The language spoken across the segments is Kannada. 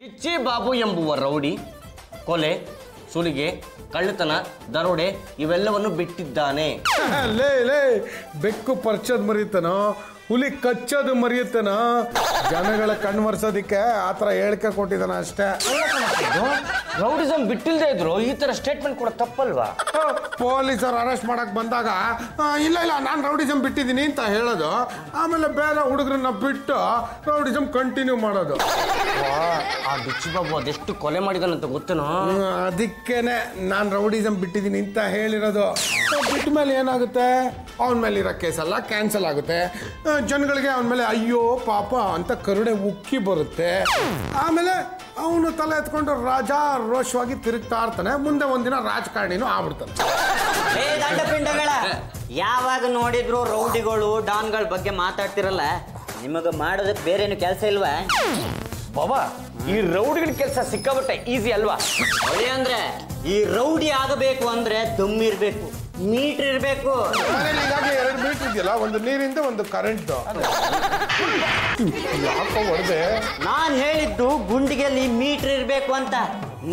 ಟಿಚ್ಚಿ ಬಾಬು ಎಂಬುವ ರೌಡಿ ಕೊಲೆ, ಸುಲಿಗೆ, ಕಳ್ಳತನ, ದರೋಡೆ ಇವೆಲ್ಲವನ್ನು ಬಿಟ್ಟಿದ್ದಾನೆ. ಲೇ ಬೆಕ್ಕು ಪರ್ಚದ್ ಮರಿತಾನೋ, ಹುಲಿ ಕಚ್ಚೋದು ಮರಿಯುತ್ತಾನ, ಜನಗಳ ಕಣ್ಮರ್ಸೋದಿಕ್ಕೆ ಆತರ ಹೇಳಿಕೆ ಕೊಟ್ಟಿದ್ದಾನ ಅಷ್ಟೇ. ರೌಡಿಸಮ್ ಬಿಟ್ಟಿಲ್ದೇ ಇದ್ರು ಈ ತರ ಸ್ಟೇಟ್ಮೆಂಟ್ ಕೂಡ ತಪ್ಪಲ್ವಾ? ಪೊಲೀಸರು ಅರೆಸ್ಟ್ ಮಾಡಕ್ ಬಂದಾಗ ಇಲ್ಲ ನಾನು ರೌಡಿಸಮ್ ಬಿಟ್ಟಿದ್ದೀನಿ ಅಂತ ಹೇಳೋದು, ಆಮೇಲೆ ಬೇರೆ ಹುಡುಗರನ್ನ ಬಿಟ್ಟು ರೌಡಿಸಮ್ ಕಂಟಿನ್ಯೂ ಮಾಡೋದು. ಆ ಟಿಚ್ಚಿ ಬಾಬು ಅದೆಷ್ಟು ಕೊಲೆ ಮಾಡಿದಾನಂತ ಗೊತ್ತೇನೋ? ಅದಕ್ಕೇನೆ ನಾನು ರೌಡಿಸಮ್ ಬಿಟ್ಟಿದ್ದೀನಿ ಅಂತ ಹೇಳಿರೋದು. ಬಿಟ್ಟ ಮೇಲೆ ಏನಾಗುತ್ತೆ, ಅವನ ಮೇಲೆ ಇರೋ ಕೇಸೆಲ್ಲ ಕ್ಯಾನ್ಸಲ್ ಆಗುತ್ತೆ, ಜನಗಳಿಗೆ ಅವನ ಮೇಲೆ ಅಯ್ಯೋ ಪಾಪ ಅಂತ ಕರುಣೆ ಉಕ್ಕಿ ಬರುತ್ತೆ. ಆಮೇಲೆ ಅವನು ತಲೆ ಎತ್ಕೊಂಡು ರಾಜಾ ರೋಷವಾಗಿ ತಿರುಗ್ತಾ ಇರ್ತಾನೆ, ಮುಂದೆ ಒಂದಿನ ರಾಜಕಾರಣಿನೂ ಆಗ್ಬಿಡ್ತಾನೆ. ಯಾವಾಗ ನೋಡಿದ್ರು ರೌಡಿಗಳು ಡಾನ್ಗಳ ಬಗ್ಗೆ ಮಾತಾಡ್ತಿರಲ್ಲ, ನಿಮಗೆ ಮಾಡೋದಕ್ಕೆ ಬೇರೇನು ಕೆಲಸ ಇಲ್ವಾ? ಬಾಬಾ, ಈ ರೌಡಿಗಳ ಕೆಲಸ ಸಿಕ್ಕಾಬಿಟ್ಟೆ ಈಸಿ ಅಲ್ವಾ? ಹೊಳೆ ಅಂದ್ರೆ ಈ ರೌಡಿ ಆಗಬೇಕು ಅಂದ್ರೆ ದಮ್ಮಿರ್ಬೇಕು, ಮೀಟರ್ ಇರ್ಬೇಕು. ಹೀಗಾಗಿ 2 ಮೀಟರ್ ಇದೆಯಲ್ಲ, ಒಂದು ನೀರಿಂದ ಒಂದು ಕರೆಂಟ್. ಯಾಕೋ ಹೊಡೆದೆ? ನಾನ್ ಹೇಳಿದ್ದು ಗುಂಡಿಗೆಲ್ಲಿ ಮೀಟರ್ ಇರ್ಬೇಕು ಅಂತ.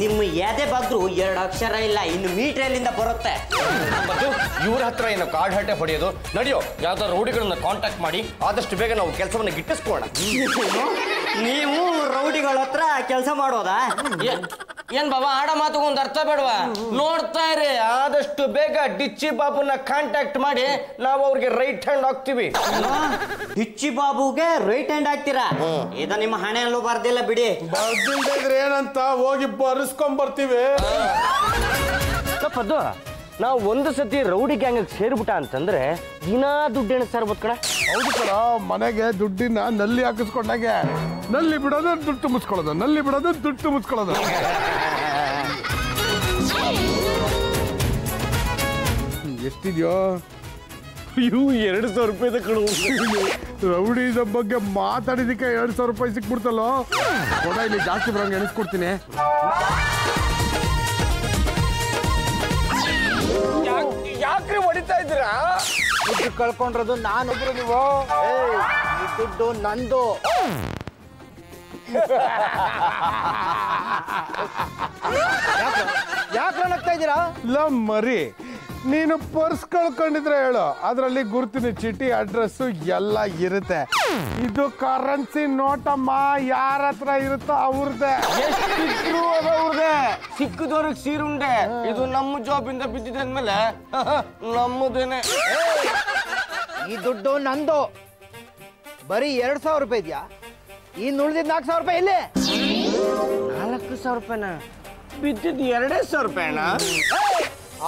ನಿಮ್ಮ ಎದೆ ಬಗ್ರು 2 ಅಕ್ಷರ ಇಲ್ಲ, ಇನ್ನು ಮೀಟರ್ ಎಲ್ಲಿಂದ ಬರುತ್ತೆ? ಮತ್ತು ಇವ್ರ ಹತ್ರ ಏನೋ ಕಾರ್ಡ್ ಹಟ್ಟೆ ಹೊಡೆಯೋದು. ನಡೆಯೋ, ಯಾವ್ದಾದ್ರು ರೌಡಿಗಳನ್ನ ಕಾಂಟ್ಯಾಕ್ಟ್ ಮಾಡಿ ಆದಷ್ಟು ಬೇಗ ನಾವು ಕೆಲಸವನ್ನ ಗಿಟ್ಟಿಸ್ಕೋಣ. ನೀವು ರೌಡಿಗಳ ಹತ್ರ ಕೆಲಸ ಮಾಡೋದಾ? ಏನ್ ಬಾಬಾ, ಆಡ ಮಾತುಗೊಂದು ಅರ್ಥ ಬೇಡವಾ? ನೋಡ್ತಾ ಇರಿ, ಆದಷ್ಟು ಬೇಗ ಟಿಚ್ಚಿ ಬಾಬುನ ಕಾಂಟ್ಯಾಕ್ಟ್ ಮಾಡಿ ನಾವು ಅವ್ರಿಗೆ ರೈಟ್ ಹ್ಯಾಂಡ್ ಆಗ್ತೀವಿ. ಟಿಚ್ಚಿ ಬಾಬುಗೆ ರೈಟ್ ಹ್ಯಾಂಡ್ ಆಗ್ತೀರಾ? ಇದು ನಿಮ್ಮ ಹಣೆಯಲ್ಲೂ ಬರ್ದಿಲ್ಲ ಬಿಡಿ. ಬರ್ದಿಲ್ದೇ ಇದ್ರೆ ಏನಂತ ಹೋಗಿ ಬರ್ಸ್ಕೊಂಡ್ ಬರ್ತೀವಿ. ತಪ್ಪದ್ದು, ನಾವು ಒಂದು ಸತಿ ರೌಡಿ ಗ್ಯಾಂಗ್ ಸೇರ್ಬಿಟ್ಟ ಅಂತಂದ್ರೆ ದಿನಾ ದುಡ್ಡು ಎಣಿಸ್ತಾ ಕಣ. ಹೌದು ಕಣ, ಮನೆಗೆ ದುಡ್ಡಿನ ನಲ್ಲಿ ಹಾಕಿಸ್ಕೊಂಡಾಗೆ ನಲ್ಲಿ ಬಿಡೋದು ದುಡ್ಡು ತುಂಬಿಸ್ಕೊಳ್ಳೋದು, ನಲ್ಲಿ ಬಿಡೋದು ದುಡ್ಡು ತುಂಬಿಸ್ಕೊಳ್ಳೋದು. ಎಷ್ಟಿದ್ಯೋ? ಇವು 2,000 ರೂಪಾಯಿದ ಕಣು. ರೌಡಿಸಮ್ ಬಗ್ಗೆ ಮಾತಾಡಿದಕ್ಕೆ 2,000 ರೂಪಾಯಿ ಸಿಕ್ಬಿಡ್ತಲ್ಲೋ. ಕೊಡ, ಇಲ್ಲಿ ಜಾಸ್ತಿ ಬರೋಂಗೆ ಎಣಿಸ್ಕೊಡ್ತೀನಿ. ಯಾಕ್ರಿ ಹೊಡಿತಾ ಇದ್ದೀರಾ? ದುಡ್ಡು ಕಳ್ಕೊಂಡ್ರದು ನಾನೊಬ್ರು, ನೀವು ಈ ದುಡ್ಡು ನಂದು. ಯಾಕೆ ನಗ್ತಾ ಇದ್ದೀರಾ? ಇಲ್ಲ ಮರಿ, ನೀನು ಪರ್ಸ್ ಕಳ್ಕೊಂಡಿದ್ರೆ ಹೇಳು, ಅದರಲ್ಲಿ ಗುರುತಿನ ಚೀಟಿ, ಅಡ್ರೆಸ್ಸು ಎಲ್ಲ ಇರುತ್ತೆ. ಇದು ಕರೆನ್ಸಿ ನೋಟಮ್ಮ, ಯಾರ ಹತ್ರ ಇರುತ್ತೋ ಅವ್ರದ್ದೇ. ಎಷ್ಟಿದ್ರು ಅವ್ರದೇ. ಸಿಕ್ಕದವ್ರಿಗೆ ಸೀರುಂಡೆ. ಇದು ನಮ್ಮ ಜಾಬಿಂದ ಬಿದ್ದಿದೆ ಅಂದ್ಮೇಲೆ ನಮ್ಮದೇನೆ. ಈ ದುಡ್ಡು ನಂದು. ಬರೀ 2,000 ರೂಪಾಯಿ ಇದೆಯಾ? ಇನ್ನು ಉಳಿದಿದ್ದು 4,000 ರೂಪಾಯಿ ಇಲ್ಲಿ. 4,000 ರೂಪಾಯಿನ ಬಿದ್ದಿದ್ದು 2,000 ರೂಪಾಯಿನ?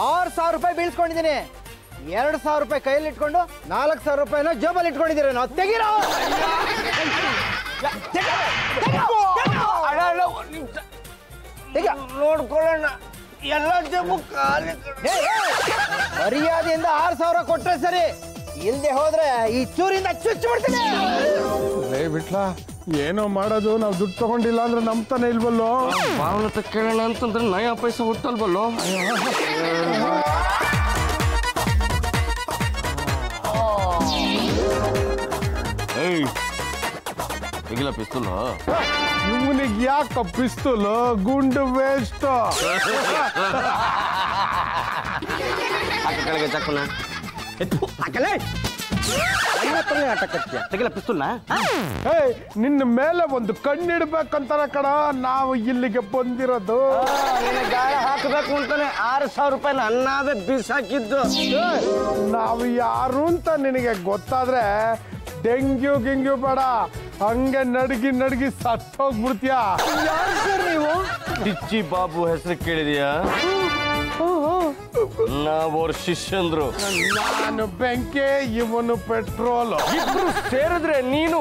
6,000 ರೂಪಾಯಿ ಬೀಳ್ಸ್ಕೊಂಡಿದ್ದೀನಿ. 2,000 ರೂಪಾಯಿ ಕೈಯಲ್ಲಿ ಇಟ್ಕೊಂಡು 4,000 ರೂಪಾಯಿನ ಜೋಬಲ್ಲಿ ಇಟ್ಕೊಂಡಿದ್ದೀರ. ನಾವು ತೆಗೀರೋ. ನೋಡ್ಕೊಳ್ಳೋಣ, ಎಲ್ಲ ಜಬ್ಬು ಖಾಲಿ. ಮರ್ಯಾದೆಯಿಂದ 6,000 ಕೊಟ್ರೆ ಸರಿ, ಇಲ್ದೆ ಹೋದ್ರೆ ಈ ಚೂರಿಂದ ಚುಚ್ಚು ಬಿಡ್ತೀನಿ. ಬಿಟ್ಲಾ, ಏನೋ ಮಾಡೋದು, ನಾವು ದುಡ್ಡು ತಗೊಂಡಿಲ್ಲ ಅಂದ್ರೆ ನಂಬ್ತಾನೆ ಇಲ್ವಲ್ಲೋ. ಭಾವನ ಕೇಳೋಣ ಅಂತಂದ್ರೆ ನಯ ಪೈಸೆ ಹುಟ್ಟಲ್ವಲ್ಲೋ. ಈಗಲ ಪಿಸ್ತೂಲ್ ಇವನಿಗೆ ಯಾಕ ಪಿಸ್ತೂಲ್? ಗುಂಡು ವೇಸ್ಟ್. ಕೆಳಗೆ ಚಕ್ಕನ ತೆಗಿಲ ಪಿಸ್ತೂಲ್ನ. ನಿನ್ನ ಮೇಲೆ ಒಂದು ಕಣ್ಣಿಡ್ಬೇಕಂತಾರ ಕಣ ನಾವು ಇಲ್ಲಿಗೆ ಬಂದಿರೋದು. ಗಾಳ ಹಾಕಬೇಕು ಅಂತಾನೆ 6,000 ರೂಪಾಯಿನ ಅನ್ನಾವೇ ಬೀಸಾಕಿದ್ದು. ನಾವು ಯಾರು ಅಂತ ನಿನಗೆ ಗೊತ್ತಾದ್ರೆ ಡೆಂಗ್ಯೂ ಗಿಂಗ್ಯೂ ಬೇಡ, ಹಂಗೆ ನಡ್ಗಿ ಸತ್ತೋಗ್ಬಿಡ್ತೀಯ. ನೀವು ಟಿಚ್ಚಿ ಬಾಬು ಹೆಸರು ಕೇಳಿದೀಯಾ? ನಾವು ಅವ್ರ ಶಿಷ್ಯಂದ್ರು. ನಾನು ಬೆಂಕಿ, ಇವನು ಪೆಟ್ರೋಲ್. ಇಬ್ರು ಸೇರಿದ್ರೆ ನೀನು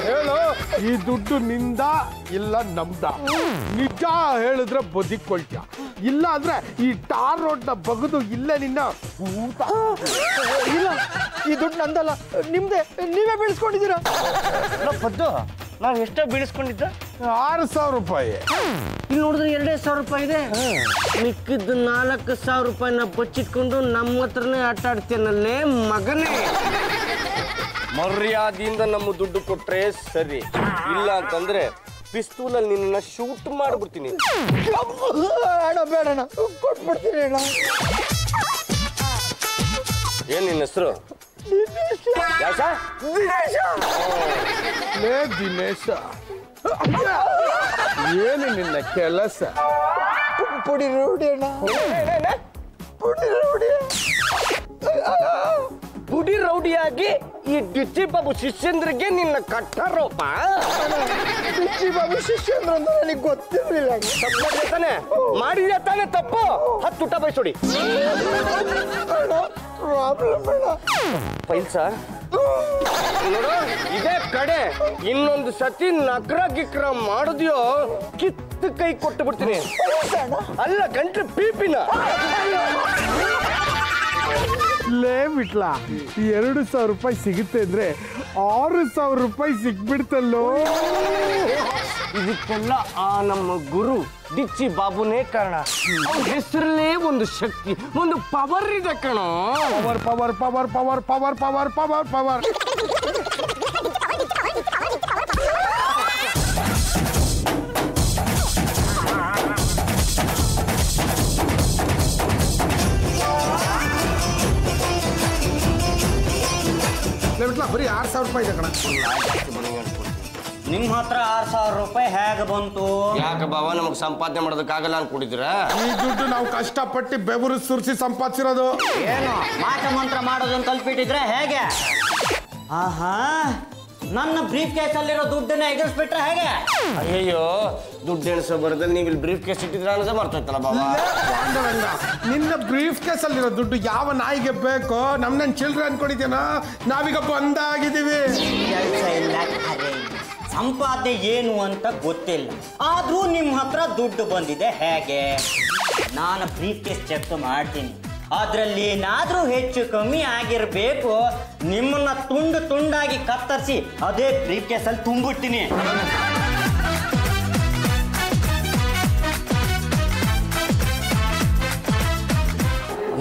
ಹೇಳು, ಈ ದುಡ್ಡು ನಿಂದ ಇಲ್ಲ ನಮ್ದ? ನಿಜ ಹೇಳಿದ್ರೆ ಬದುಕೊಳ್ತೀಯ, ಇಲ್ಲ ಅಂದ್ರೆ ಈ ಟಾರ್ ರೋಡ್ ನ ಬಗದು ಇಲ್ಲೇ ನಿನ್ನ ಊಟ. ಇಲ್ಲ, ಈ ದುಡ್ಡು ನಂದಲ್ಲ, ನಿಮ್ದೆ. ನೀವೇ ಬೀಳ್ಸ್ಕೊಂಡಿದ್ದೀರಾ. ಪದ್ದು, ನಾವು ಎಷ್ಟೋ ಬೀಳಿಸ್ಕೊಂಡಿದ್ದ? 6,000 ರೂಪಾಯಿ. ಇಲ್ಲಿ ನೋಡಿದ್ರೆ 2,000 ರೂಪಾಯಿ ಇದೆ. ಮಿಕ್ಕಿದ್ದು 4,000 ರೂಪಾಯಿನ ಬಚ್ಚಿಟ್ಕೊಂಡು ನಮ್ಮ ಹತ್ರನೇ ಆಟ ಆಡ್ತೇನಲ್ಲೇ ಮಗನೇ. ಮರ್ಯಾದೆಯಿಂದ ನಮ್ಮ ದುಡ್ಡು ಕೊಟ್ರೆ ಸರಿ, ಇಲ್ಲ ಅಂತಂದ್ರೆ ಪಿಸ್ತೂಲಲ್ಲಿ ನಿನ್ನ ಶೂಟ್ ಮಾಡ್ಬಿಡ್ತೀನಿ. ಅಣ್ಣ ಬೇಡಣ್ಣ, ಕೊಟ್ಬಿಡ್ತೀನಿ ಅಣ್ಣ. ಏನ್ ನಿನ್ನ ಹೆಸರು? ಲೇ ದಿನೇಶ, ಏನು ನಿನ್ನ ಕೆಲಸ? ಪುಡಿ ರೌಡಿ ಅಣ್ಣ, ಪುಡಿ ರೌಡಿ. ಪುಡಿ ರೌಡಿಯಾಗಿ ಈ ಡಿಚ್ಚಿ ಬಾಬು ಶಿಷ್ಯಂದ್ರಿಗೆ ನಿನ್ನ ಕಟ್ಟಾರೋಪ. ಡಿಚ್ಚಿ ಬಾಬು ಶಿಷ್ಯಂದ್ರ ಅಂತ ನನಗೆ ಗೊತ್ತಿರಲಿಲ್ಲ. ತಪ್ಪು ತಾನೆ ಮಾಡಿದ ತಾನೆ ತಪ್ಪು. 10 ಊಟ ಬಯಸೋಡಿ ಪ್ರಾಬ್ಲಮ್ ಬೇಡ ಪೈಲ್ಸ. ನೋಡು ಇದೇ ಕಡೆ ಇನ್ನೊಂದು ಸತಿ ನಕ್ರ ಗಿಕ್ರ ಮಾಡಿದ್ಯೋ ಕಿತ್ತು ಕೈ ಕೊಟ್ಟು ಬಿಡ್ತೀನಿ. ಅಲ್ಲ ಗಂಟ್ಲು ಪೀಪಿನ. ಲೇ ಬಿಟ್ಲಾ, 2,000 ರೂಪಾಯಿ ಸಿಗುತ್ತೆ ಅಂದ್ರೆ 6,000 ರೂಪಾಯಿ ಸಿಕ್ಬಿಡ್ತಲ್ಲೋ. ಇದಕ್ಕೆಲ್ಲ ಆ ನಮ್ಮ ಗುರು ಡಿಚ್ಚಿ ಬಾಬುನೇ ಕಾರಣ. ಅವ್ರ ಹೆಸರಲ್ಲೇ ಒಂದು ಶಕ್ತಿ, ಒಂದು ಪವರ್ ಇದೆ ಕಣೋ. Power power power power power power power power. ಬರೀ 6,000 ರೂಪಾಯಿ ಇದೆ ಕಣ. ನಿಮ್ಮ ಹತ್ರ 6,000 ರೂಪಾಯಿ ಹೇಗೆ ಬಂತು? ಯಾಕೆ ಬಾಬಾ ನಮಗೆ ಸಂಪಾದನೆ ಮಾಡೋದಕ್ಕಾಗಲ್ಲ ಅನ್ಕೊಂಡಿದ್ದೀರಾ? ಈ ದುಡ್ಡು ನಾವು ಕಷ್ಟಪಟ್ಟು ಬೆವರು ಸುರಿಸಿ ಸಂಪಾದಿಸಿರೋದು. ಏನು ಮಾಟ ಮಂತ್ರ ಮಾಡೋದನ್ನ ಕಲ್ಪಿಟ್ಟಿದ್ರೆ ಹೇಗೆ? ಆಹಾ, ನನ್ನ ಬ್ರೀಫ್ ಕೇಸ್ ಅಲ್ಲಿರೋ ದುಡ್ಡನ್ನ ಎಗರಿಸ್ಬಿಟ್ರೆ ಹೇಗೆ? ಅಯ್ಯಯ್ಯೋ, ದುಡ್ಡು ಎಣಿಸೋ ಬರದಲ್ಲಿ ನೀವು ಇಲ್ಲಿ ಬ್ರೀಫ್ ಕೇಸ್ ಇಟ್ಟಿದ್ರ ಅನ್ನೋದೇ ಮರ್ತೋಯ್ತಲ್ಲ ಬಾಬಾ. ಪಾಂಡರಂಗ, ನಿನ್ನ ಬ್ರೀಫ್ ಕೇಸ್ ಅಲ್ಲಿರೋ ದುಡ್ಡು ಯಾವ ನಾಯಿಗೆ ಬೇಕೋ? ನಮ್ಮನ್ನ ಚಿಲ್ಡ್ರೆ ಅನ್ಕೊಂಡಿದ್ಯಾನ? ನಾವೀಗ ಬಂದಾಗಿದ್ದೀವಿ. ಕೆಲಸ ಇಲ್ಲ, ಖರೆ ಇಲ್ಲ. ಸಂಪಾದನೆ ಏನು ಅಂತ ಗೊತ್ತಿಲ್ಲ, ಆದ್ರೂ ನಿಮ್ಮ ಹತ್ರ ದುಡ್ಡು ಬಂದಿದೆ ಹೇಗೆ? ನಾನು ಬ್ರೀಫ್ ಕೇಸ್ ಚೆಕ್ ಮಾಡ್ತೀನಿ, ಅದರಲ್ಲಿ ಏನಾದ್ರೂ ಹೆಚ್ಚು ಕಮ್ಮಿ ಆಗಿರ್ಬೇಕು. ನಿಮ್ಮನ್ನ ತುಂಡು ತುಂಡಾಗಿ ಕತ್ತರಿಸಿ ಅದೇ ಬ್ರೀಫ್ ಕೇಸಲ್ಲಿ ತುಂಬಿಡ್ತೀನಿ.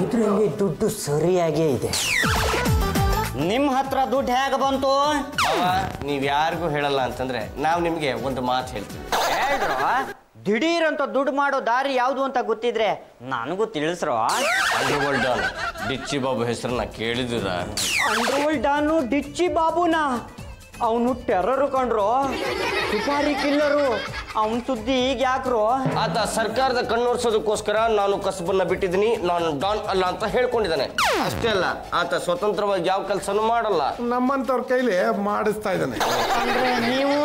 ಇದರಲ್ಲಿ ದುಡ್ಡು ಸರಿಯಾಗೇ ಇದೆ. ನಿಮ್ಮ ಹತ್ರ ದುಡ್ಡು ಹೇಗೆ ಬಂತು? ನೀವ್ ಯಾರಿಗೂ ಹೇಳಲ್ಲ ಅಂತಂದ್ರೆ ನಾವು ನಿಮ್ಗೆ ಒಂದು ಮಾತು ಹೇಳ್ತೀವಿ. ಹೇಳ್ರು, ದಿಢೀರ್ ಅಂತ ದುಡ್ಡು ಮಾಡೋ ದಾರಿ ಯಾವುದು ಅಂತ ಗೊತ್ತಿದ್ರೆ ನನಗೂ ತಿಳಿಸ್ರೋ. ಅಂಡರ್ವರ್ಲ್ಡ್ ಡಾನ್ ಡಿಚ್ಚಿ ಬಾಬು ಹೆಸರನ್ನ ಕೇಳಿದಿರ? Underworld don ಡಿಚ್ಚಿ ಬಾಬುನ? ಅವನು ಟೆರರು ಕಂಡ್ರು, ಸುಪಾರಿ ಕಿಲ್ಲರು. ಅವನ ಸುದ್ದಿ ಈಗ ಯಾಕ್ರು? ಆತ ಸರ್ಕಾರದ ಕಣ್ಣೋರ್ಸೋದಕ್ಕೋಸ್ಕರ ನಾನು ಕಸಬನ್ನ ಬಿಟ್ಟಿದ್ದೀನಿ, ನಾನು ಡಾನ್ ಅಲ್ಲ ಅಂತ ಹೇಳ್ಕೊಂಡಿದ್ದಾನೆ. ಅಷ್ಟೇ ಅಲ್ಲ, ಆತ ಸ್ವತಂತ್ರವಾಗಿ ಯಾವ ಕೆಲಸನೂ ಮಾಡಲ್ಲ. ನಮ್ಮಂತವ್ರ ಕೈಲಿ ಮಾಡಿಸ್ತಾ ಇದ್ದಾನೆ. ಅಂದ್ರೆ ನೀವು?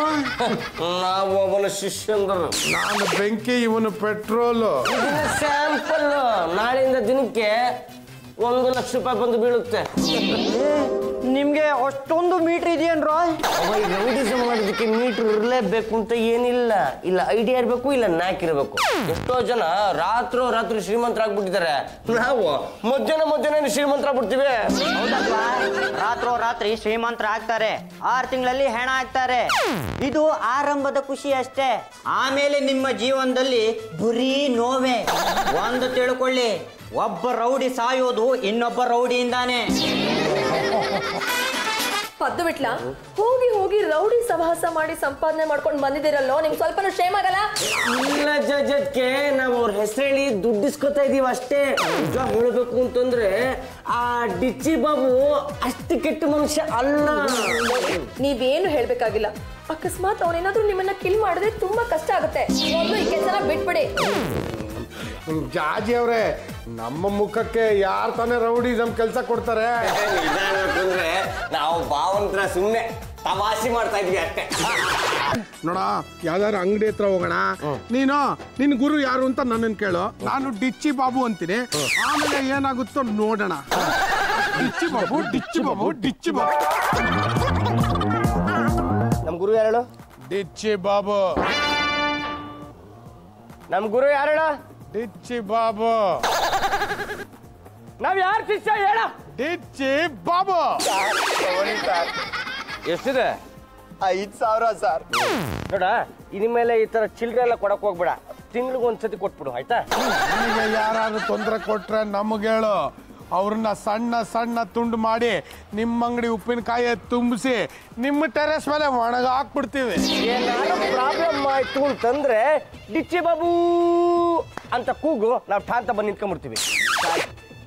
ನಾವು ಅವನ ಶಿಷ್ಯಂದರು. ನಾನು ಬೆಂಕಿ, ಇವನು ಪೆಟ್ರೋಲು. ಸ್ಯಾಂಪಲ್ ನಾಳೆಯಿಂದ ದಿನಕ್ಕೆ 1,00,000 ರೂಪಾಯಿ ಬಂದು ಬೀಳುತ್ತೆ. ನಿಮ್ಗೆ ಅಷ್ಟೊಂದು ಮೀಟರ್ ಇದೆಯೇನ್ರೋ? ರೌಡಿಸಮ್ ಮಾಡೋದಕ್ಕೆ ಮೀಟರ್ ಇರಲೇಬೇಕು ಅಂತ ಏನಿಲ್ಲ. ಇಲ್ಲ ಐಡಿಯಾ ಇರಬೇಕು, ಇಲ್ಲ ನ್ಯಾಕ್ ಇರಬೇಕು. ಎಷ್ಟೋ ಜನ ರಾತ್ರಿ ಶ್ರೀಮಂತರಾಗ್ಬಿಟ್ಟಿದ್ದಾರೆ. ನಾವು ಮಧ್ಯಾಹ್ನ ಶ್ರೀಮಂತರಾಗ್ಬಿಡ್ತೀವಿ. ಹೌದಲ್ವಾ? ರಾತ್ರಿ ಶ್ರೀಮಂತರ ಆಗ್ತಾರೆ, 6 ತಿಂಗಳಲ್ಲಿ ಹೆಣ ಆಗ್ತಾರೆ. ಇದು ಆರಂಭದ ಖುಷಿ ಅಷ್ಟೇ. ಆಮೇಲೆ ನಿಮ್ಮ ಜೀವನದಲ್ಲಿ ಬರೀ ನೋವೇ. ಒಂದು ತಿಳ್ಕೊಳ್ಳಿ, ಒಬ್ಬ ರೌಡಿ ಸಾಯೋದು ಇನ್ನೊಬ್ಬ ರೌಡಿಯಿಂದಾನೆ. ಪದ್ದು ಬಿಟ್ಲ, ಹೋಗಿ ರೌಡಿ ಸಹವಾಸ ಮಾಡಿ ಸಂಪಾದನೆ ಮಾಡ್ಕೊಂಡು ಬಂದಿದ್ದೀರಲ್ಲೋ, ನಿಮ್ಗೆ ಸ್ವಲ್ಪನೂ ಶೇಮ್ ಆಗಲ್ಲ? ಇಲ್ಲ ಜಜ್ಜಕ್ಕೆ ನಾವು ಅವ್ರ ಹೆಸರು ಹೇಳಿ ದುಡ್ಡಿಸ್ಕೊತಾ ಇದೀವಿ ಅಷ್ಟೇ. ನಿಜ ಹೇಳ್ಬೇಕು ಅಂತಂದ್ರೆ ಆ ಡಿಚ್ಚಿ ಬಾಬು ಅಷ್ಟು ಕೆಟ್ಟ ಮನುಷ್ಯ ಅಲ್ಲ. ನೀವೇನು ಹೇಳ್ಬೇಕಾಗಿಲ್ಲ. ಅಕಸ್ಮಾತ್ ಅವನೇನಾದ್ರೂ ನಿಮ್ಮನ್ನ ಕಿಲ್ ಮಾಡಿದ್ರೆ ತುಂಬಾ ಕಷ್ಟ ಆಗುತ್ತೆ. ಮೊದಲು ಈ ಕೆಲಸನ ಬಿಟ್ಬಿಡಿ. ಜಾಜಿ ಅವ್ರೆ, ನಮ್ಮ ಮುಖಕ್ಕೆ ಯಾರು ತಾನೇ ರೌಡಿಸಮ್ ಕೆಲಸ ಕೊಡ್ತಾರೆ? ಅಂದ್ರೆ ನಾವು ಭಾವಂತರ ಸುಮ್ಮನೆ ತಮಾಷೆ ಮಾಡ್ತಾ ಇದ್ವಿ ಅಷ್ಟೇ. ನೋಡ, ಯಾವ್ದಾರು ಅಂಗಡಿ ಹತ್ರ ಹೋಗೋಣ. ನಿನ್ ಗುರು ಯಾರು ಅಂತ ನನ್ನನ್ನು ಕೇಳು, ನಾನು ಡಿಚ್ಚಿ ಬಾಬು ಅಂತೀನಿ. ಆಮೇಲೆ ಏನಾಗುತ್ತೋ ನೋಡೋಣ. ಡಿಚ್ಚಿ ಬಾಬು ಡಿಚ್ಚಿ ಬಾಬು ಡಿಚ್ಚಿ ಬಾಬು. ನಮ್ ಗುರು ಯಾರು? ಡಿಚ್ಚಿ ಬಾಬು. ನಮ್ ಗುರು ಯಾರು? ಡಿಚ್ಚಿ ಬಾಬು. ನಾವ್ ಯಾರು ಶಿಷ್ಯ ಹೇಳ? ಡಿಚ್ಚಿ ಬಾಬು. ಎಷ್ಟಿದೆ? 5,000 ಸರ್. ನೋಡ, ಇನ್ಮೇಲೆ ಈ ತರ ಚಿಲ್ಡ್ರೆ ಎಲ್ಲ ಕೊಡಕ್ ಹೋಗ್ಬೇಡ. ತಿಂಗ್ಳಿಗೆ ಒಂದ್ಸತಿ ಕೊಟ್ಬಿಡು, ಆಯ್ತಾ? ನಿಮಗೆ ಯಾರಾದ್ರೂ ತೊಂದರೆ ಕೊಟ್ರೆ ನಮ್ಗೆ ಹೇಳು. ಅವ್ರನ್ನ ಸಣ್ಣ ಸಣ್ಣ ತುಂಡು ಮಾಡಿ ನಿಮ್ಮ ಅಂಗಡಿ ಉಪ್ಪಿನಕಾಯಿ ತುಂಬಿಸಿ ನಿಮ್ಮ ಟೆರೆಸ್ ಮೇಲೆ ಒಣಗ ಹಾಕ್ಬಿಡ್ತೀವಿ. ಏನಾದ್ರು ಪ್ರಾಬ್ಲಮ್ ಆಯ್ತು ಅಂತಂದ್ರೆ ಡಿಚ್ಚಿ ಬಾಬು ಅಂತ ಕೂಗು ನಾವು ಠಾಂತ ಬಂದು ನಿಂತ್ಕೊಂಡ್ಬಿಡ್ತೀವಿ.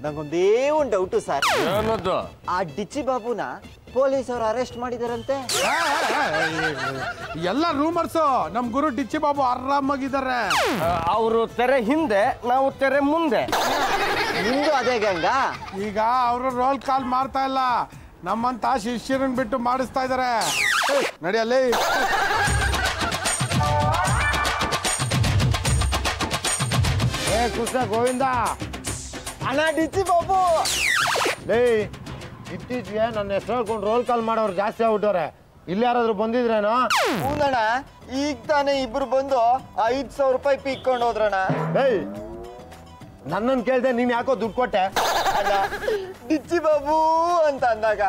ನಂಗೊಂದೇ ಒಂದು ಡೌಟು ಸರ್. ಏನದು? ಆ ಡಿಚ್ಚಿ ಬಾಬುನ ಪೊಲೀಸ್ ಅವರು ಅರೆಸ್ಟ್ ಮಾಡಿದಾರಂತೆ. ಎಲ್ಲ ರೂಮರ್ಸು. ನಮ್ ಗುರು ಡಿಚ್ಚಿ ಬಾಬು ಆರಾಮಾಗಿದ್ದಾರೆ. ಅವರು ತೆರೆ ಹಿಂದೆ, ನಾವು ತೆರೆ ಮುಂದೆ. ನಿಮ್ದು ಅದೇ ಗಂಗ. ಈಗ ಅವರು ರೋಲ್ ಕಾಲ್ ಮಾಡ್ತಾ ಇಲ್ಲ, ನಮ್ಮಂತ ಶಿಷ್ಯರನ್ನ ಬಿಟ್ಟು ಮಾಡಿಸ್ತಾ ಇದಾರೆ. ನಡಿಯಲ್ಲಿ. ಕೃಷ್ಣ ಗೋವಿಂದ. ಅಣ್ಣ ಡಿಚ್ಚಿ ಬಾಬು. ಇತ್ತೀಚೆಗೆ ನನ್ನ ಹೆಸರು ಹೇಳ್ಕೊಂಡು ರೋಲ್ ಕಾಲ್ ಮಾಡೋರು ಜಾಸ್ತಿ ಆಗ್ಬಿಟ್ಟವ್ರೆ. ಇಲ್ಲಿ ಯಾರಾದ್ರೂ ಬಂದಿದ್ರೇನೋ? ಹೂನಣ್ಣ, ಈಗ ತಾನೇ ಇಬ್ರು ಬಂದು 5,000 ರೂಪಾಯಿ ಪೀಕ್ಕೊಂಡು ಹೋದ್ರಣ್ಣ. ನನ್ನನ್ನು ಕೇಳ್ದೆ ನೀನ್ ಯಾಕೋ ದುಡ್ಡು ಕೊಟ್ಟೆ? ಅಣ್ಣ ಡಿಚ್ಚಿ ಬಾಬು ಅಂತ ಅಂದಾಗ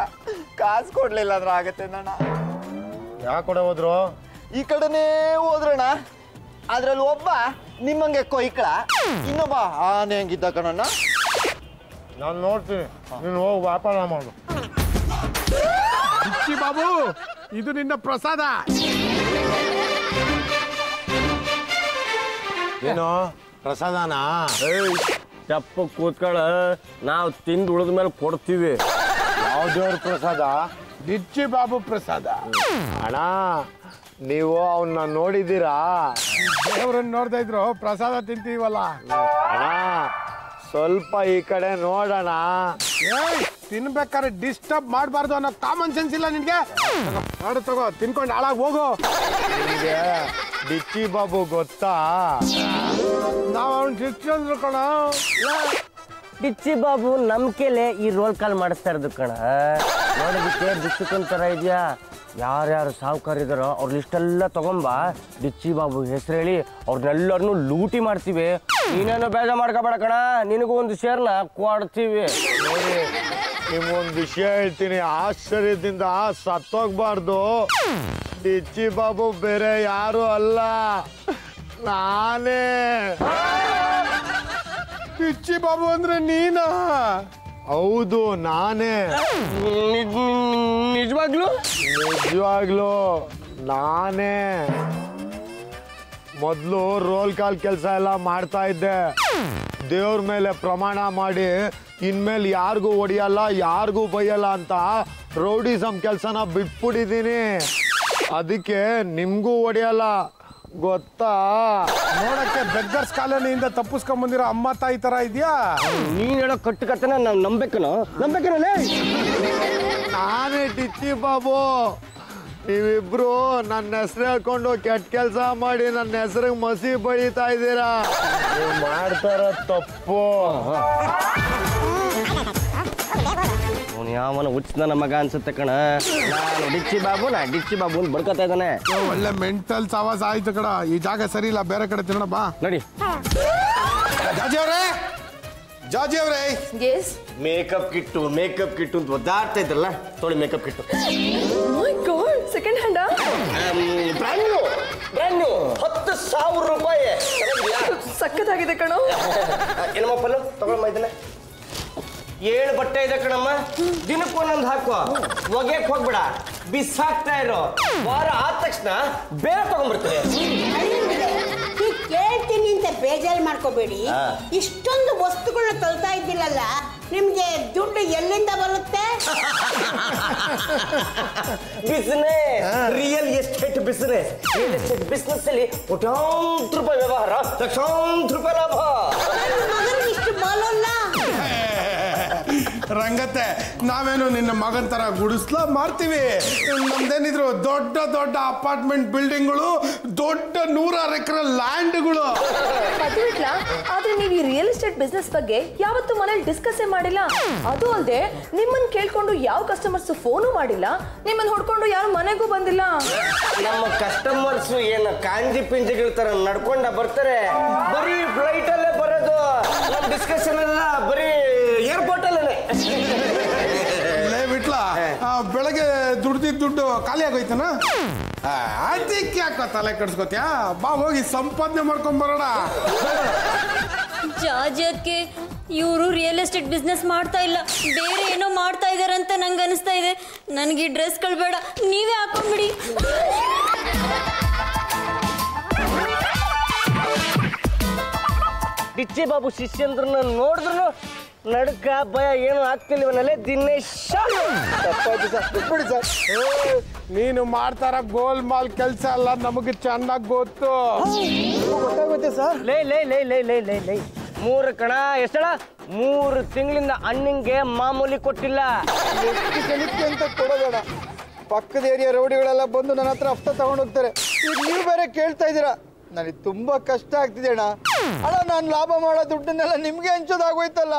ಕಾಸು ಕೊಡ್ಲಿಲ್ಲ ಅಂದ್ರೆ ಆಗತ್ತೆ ಅಣ್ಣ. ಯಾಕೆ ಕೊಡೆ ಹೋದ್ರು? ಈ ಕಡೆನೇ ಹೋದ್ರಣ್ಣ. ಅದ್ರಲ್ಲಿ ಒಬ್ಬ ನಿಮ್ಮಂಗೆ ಕೊಯ್ಕಳ, ಇನ್ನೊಬ್ಬ ಆನೆ ಹಂಗಿದ್ದ ಕಣಣ್ಣ. ನಾನು ನೋಡ್ತೀನಿ, ನೀನು ಹೋಗಿ ವ್ಯಾಪಾರ ಮಾಡು. ಡಿಚ್ಚಿ ಬಾಬು, ಇದು ನಿನ್ನ ಪ್ರಸಾದ. ಏನು ಪ್ರಸಾದನಾ? ಚಪ್ಪ ಕೂತ್ಕೊಳ್ಳ, ನಾವು ತಿಂದು ಉಳಿದ ಮೇಲೆ ಕೊಡ್ತೀವಿ. ಯಾವ ದೇವ್ರ ಪ್ರಸಾದ? ಡಿಚ್ಚಿ ಬಾಬು ಪ್ರಸಾದ. ಅಣ್ಣ, ನೀವು ಅವನ್ನ ನೋಡಿದ್ದೀರಾ? ದೇವ್ರನ್ನ ನೋಡ್ತಾ ಇದ್ರು, ಪ್ರಸಾದ ತಿಂತೀವಲ್ಲ. ಅಣ್ಣ, ಸ್ವಲ್ಪ ಈ ಕಡೆ ನೋಡೋಣ. ತಿನ್ಬೇಕಾದ್ರೆ ಡಿಸ್ಟರ್ಬ್ ಮಾಡಬಾರ್ದು ಅನ್ನೋ ಕಾಮನ್ ಸೆನ್ಸ್ ಇಲ್ಲ ನಿನ್ಗೆ? ಮಾಡು, ತಗೋ, ತಿನ್ಕೊಂಡು ಹಾಳಾಗಿ ಹೋಗು. ನಿಮಗೆ ಡಿಚ್ಚಿ ಬಾಬು ಗೊತ್ತಾ? ನಾವು ಅವ್ನ ಶಿಷ್ಯಂದ್ರು ಕಣ. ಡಿಚ್ಚಿ ಬಾಬು ನಂಬಿಕೆಲೆ ಈ ರೋಲ್ ಕಾಲ್ ಮಾಡಿಸ್ತಾ ಇರೋದು ಕಣ. ನೋಡೋದಕ್ಕೆ ಡಿಚ್ಚುಕೊಂತರ ಇದೆಯಾ? ಯಾರ್ಯಾರು ಸಾಹುಕಾರ ಇದಾರೋ ಅವ್ರ ಲಿಸ್ಟೆಲ್ಲ ತಗೊಂಬ, ಡಿಚ್ಚಿ ಬಾಬು ಹೆಸರು ಹೇಳಿ ಅವ್ರನ್ನೆಲ್ಲರನ್ನೂ ಲೂಟಿ ಮಾಡ್ತೀವಿ. ನೀನೇನು ಬೇಜಾರು ಮಾಡ್ಕೋಬೇಡ ಕಣ, ನಿನಗೂ ಒಂದು ಶೇರ್ನ ಕೊಡ್ತೀವಿ. ನೋಡಿ, ನಿಮ್ಗೊಂದು ವಿಷಯ ಹೇಳ್ತೀನಿ, ಆಶ್ಚರ್ಯದಿಂದ ಸತ್ತೋಗ್ಬಾರ್ದು. ಡಿಚ್ಚಿ ಬಾಬು ಬೇರೆ ಯಾರು ಅಲ್ಲ, ನಾನೇ. ಡಿಚ್ಚಿ ಬಾಬು ಅಂದ್ರೆ ನೀನಾ? ಹೌದು, ನಾನೇ. ನಿಜವಾಗ್ಲೂ ನಿಜವಾಗ್ಲೂ ನಾನೇ. ಮೊದಲು ರೋಲ್ ಕಾಲ್ ಕೆಲಸ ಎಲ್ಲ ಮಾಡ್ತಾ ಇದ್ದೆ. ದೇವ್ರ ಮೇಲೆ ಪ್ರಮಾಣ ಮಾಡಿ ಇನ್ಮೇಲೆ ಯಾರಿಗೂ ಹೊಡಿಯಲ್ಲ, ಯಾರಿಗೂ ಬೈಯಲ್ಲ ಅಂತ ರೌಡಿಸಮ್ ಕೆಲಸನ ಬಿಟ್ಬಿಟ್ಟಿದ್ದೀನಿ. ಅದಕ್ಕೆ ನಿಮ್ಗೂ ಹೊಡಿಯಲ್ಲ, ಗೊತ್ತಾ? ನೋಡಕ್ಕೆ ಬೆಗ್ಗರ್ಸ್ ಕಾಲೋನಿಯಿಂದ ತಪ್ಪಿಸ್ಕೊಂಡ್ ಬಂದಿರೋ ಅಮ್ಮ ತಾಯಿ ತರ ಇದೆಯಾ? ನೀನ್ ಹೇಳೋ ಕಟ್ಟು ಕಥೆನ ನಾವು ನಂಬೇಕನಲ್ಲೇ? ನಾನೇ ಡಿಚ್ಚಿ ಬಾಬು. ನೀವಿಬ್ರು ನನ್ನ ಹೆಸರು ಹೇಳ್ಕೊಂಡು ಕೆಟ್ಟ ಕೆಲಸ ಮಾಡಿ ನನ್ನ ಹೆಸರಿಗೆ ಮಸಿ ಬಳಿತಾ ಇದ್ದೀರಾ. ನೀವು ಮಾಡ್ತಾರ ತಪ್ಪು. ಅವನು ಯಾವನ ಹುಚ್ಚ ನನ್ನ ಮಗ ಅನ್ಸುತ್ತೆ ಕಣ. ನಾನು ಡಿಚ್ಚಿ ಬಾಬು ಅಂತ ಬಡ್ಕೊತಾ ಇದ್ದಾನೆ. ಒಳ್ಳೆ ಮೆಂಟಲ್ ಸವಾಸ ಆಯ್ತು ಕಣ. ಈ ಜಾಗ ಸರಿ ಇಲ್ಲ, ಬೇರೆ ಕಡೆ ತಿನ್ನೋಣ ಬಾ. ನಡಿ. ಜಾಜಿ ಅವ್ರೆ, ಮೇಕಪ್ ಕಿಟ್ಟು ಅಂತ ಒದ್ದಾಡ್ತಾ ಇದ್ರಲ್ಲ, ತೊಳಿ ಮೇಕಪ್ ಕಿಟ್ಟು. ಮೈ ಗಾಡ್, ಸೆಕೆಂಡ್ ಹ್ಯಾಂಡಾ? ಬ್ರ್ಯಾಂಡ್ ನ್ಯೂ 10,000 ರೂಪಾಯಿ. ಸಖತ್ತಾಗಿದೆ ಕಣೋ. ಏನಮ್ಮ ಪಲ್ಲು ತಗೊಳಮ್ಮ, ಇದನ್ನ 7 ಬಟ್ಟೆ ಇದೆ ಕಣಮ್ಮ. ದಿನಕ್ಕೆ ಒಂದೊಂದು ಹಾಕೋ, ಒಗೆಕ್ ಹೋಗ್ಬೇಡ, ಬಿಸಾಕ್ತಾ ಇರೋ. ವಾರ ಆದ ತಕ್ಷಣ ಬೇರೆ ತಗೊಂಡ್ಬಿಡ್ತೇವೆ. ಕೇಳ್ತೀನಿ ಅಂತ ಬೇಜಾರು ಮಾಡ್ಕೋಬೇಡಿ. ಇಷ್ಟೊಂದು ವಸ್ತುಗಳನ್ನ ತಳ್ತಾ ಇದ್ದಿಲ್ಲಲ್ಲ, ನಿಮ್ಗೆ ದುಡ್ಡು ಎಲ್ಲಿಂದ ಬರುತ್ತೆ? ಬಿಸ್ನೆಸ್, ರಿಯಲ್ ಎಸ್ಟೇಟ್ ಬಿಸ್ನೆಸ್ ಅಲ್ಲಿ ಕೋಟ್ಯಾಂತರ ರೂಪಾಯಿ ವ್ಯವಹಾರ, ಲಕ್ಷಾಂತರ ರೂಪಾಯಿ ಲಾಭ. ನನ್ನ ಮಗನಿಗೆ ಇಷ್ಟು ಬಾಲಲ್ಲ. ರಂಗತ್ತೆ, ನಾವೇನು ನಿನ್ನ ಮಗನ್ ತರ ಗುಡಿಸ್ಲ ಮಾಡ್ತೀವಿ. ನಮ್ದೇನಿದ್ರು ದೊಡ್ಡ ದೊಡ್ಡ ಅಪಾರ್ಟ್ಮೆಂಟ್ ಬಿಲ್ಡಿಂಗ್ಗಳು, ದೊಡ್ಡ 100 ಎಕರೆ ಲ್ಯಾಂಡ್ಗಳು. ಆದ್ರೆ ನೀವು ಈ ರಿಯಲ್ ಎಸ್ಟೇಟ್ ಬಿಸ್ನೆಸ್ ಬಗ್ಗೆ ಯಾವತ್ತೂ ಮನೇಲಿ ಡಿಸ್ಕಸ್ ಮಾಡಿಲ್ಲ. ಅದು ಅಲ್ಲದೆ ನಿಮ್ಮನ್ನ ಕೇಳ್ಕೊಂಡು ಯಾವ ಕಸ್ಟಮರ್ಸ್ ಫೋನು ಮಾಡಿಲ್ಲ, ನಿಮ್ಮನ್ನ ಹೊಡ್ಕೊಂಡು ಯಾರು ಮನೆಗೂ ಬಂದಿಲ್ಲ. ನಮ್ಮ ಕಸ್ಟಮರ್ಸ್ ಏನು ಕಾಂಜಿ ಪಿಂಜಿಗಳ ತರ ನಡ್ಕೊಂಡ ಬರ್ತಾರೆ. ಬರೀ ಫ್ಲೈಟ್ ಅಲ್ಲೇ ಬರೋದು. ನಮ್ಮ ಡಿಸ್ಕಷನ್ ಎಲ್ಲ ಬರೀ ಏರ್ಪೋರ್ಟ್ ಅಲ್ಲೇ. ಬಿಟ್ಲ ಬೆಳಗ್ಗೆ ದುಡ್ಡು ಖಾಲಿ ಆಗೋಯ್ತನ? ಅದಕ್ಕೆ ಯಾಕೋ ತಲೆ ಕೆಡ್ಸ್ಕೊತ್ಯಾ? ಬಾ ಹೋಗಿ ಸಂಪಾದನೆ ಮಾಡ್ಕೊಂಡ್ ಬರೋಣ. ಜಾಜಕ್ಕೆ ಇವರು ರಿಯಲ್ ಎಸ್ಟೇಟ್ ಬಿಸ್ನೆಸ್ ಮಾಡ್ತಾ ಇಲ್ಲ, ಬೇರೆ ಏನೋ ಮಾಡ್ತಾ ಇದಾರೆ ಅಂತ ನಂಗೆ ಅನಿಸ್ತಾ ಇದೆ. ನನಗೆ ಈ ಡ್ರೆಸ್ಗಳು ಬೇಡ, ನೀವೇ ಹಾಕೊಂಡ್ಬಿಡಿ. ಡಿಚ್ಚಿ ಬಾಬು ಶಿಷ್ಯಂದ್ರನ್ನ ನೋಡಿದ್ರು ನಡ್ಕ ಭಯ ಏನು ಆಗ್ತಿಲ್ವನಲ್ಲೇ ದಿನೇಶ್. ಬಿಡಿ ಸರ್, ನೀನು ಮಾಡ್ತಾರ ಗೋಲ್ ಮಾಲ್ ಕೆಲಸ ಅಲ್ಲ ನಮಗೆ ಚೆನ್ನಾಗಿ ಗೊತ್ತು. ಗೊತ್ತಾಗುತ್ತೆ ಸರ್. ಲೇ 3 ಕಣ ಎಷ್ಟಳ 3 ತಿಂಗಳಿಂದ ಅಣ್ಣಂಗೆ ಮಾಮೂಲಿ ಕೊಟ್ಟಿಲ್ಲ. ಎಷ್ಟು ಜನಕ್ಕೆ ಅಂತ ಕೊಡೋಬೇಡ, ಪಕ್ಕದ ಏರಿಯಾ ರೌಡಿಗಳೆಲ್ಲ ಬಂದು ನನ್ನ ಹತ್ರ ಹಫ್ತಾ ತಗೊಂಡು ಹೋಗ್ತಾರೆ. ಈಗ ನೀವು ಬೇರೆ ಕೇಳ್ತಾ ಇದ್ದೀರಾ, ನನಗೆ ತುಂಬಾ ಕಷ್ಟ ಆಗ್ತಿದೆ ಅಣ್ಣ. ಅಣ್ಣ ನಾನು ಲಾಭ ಮಾಡೋ ದುಡ್ಡನ್ನೆಲ್ಲ ನಿಮ್ಗೆ ಹಂಚೋದಾಗೋಯ್ತಲ್ಲ.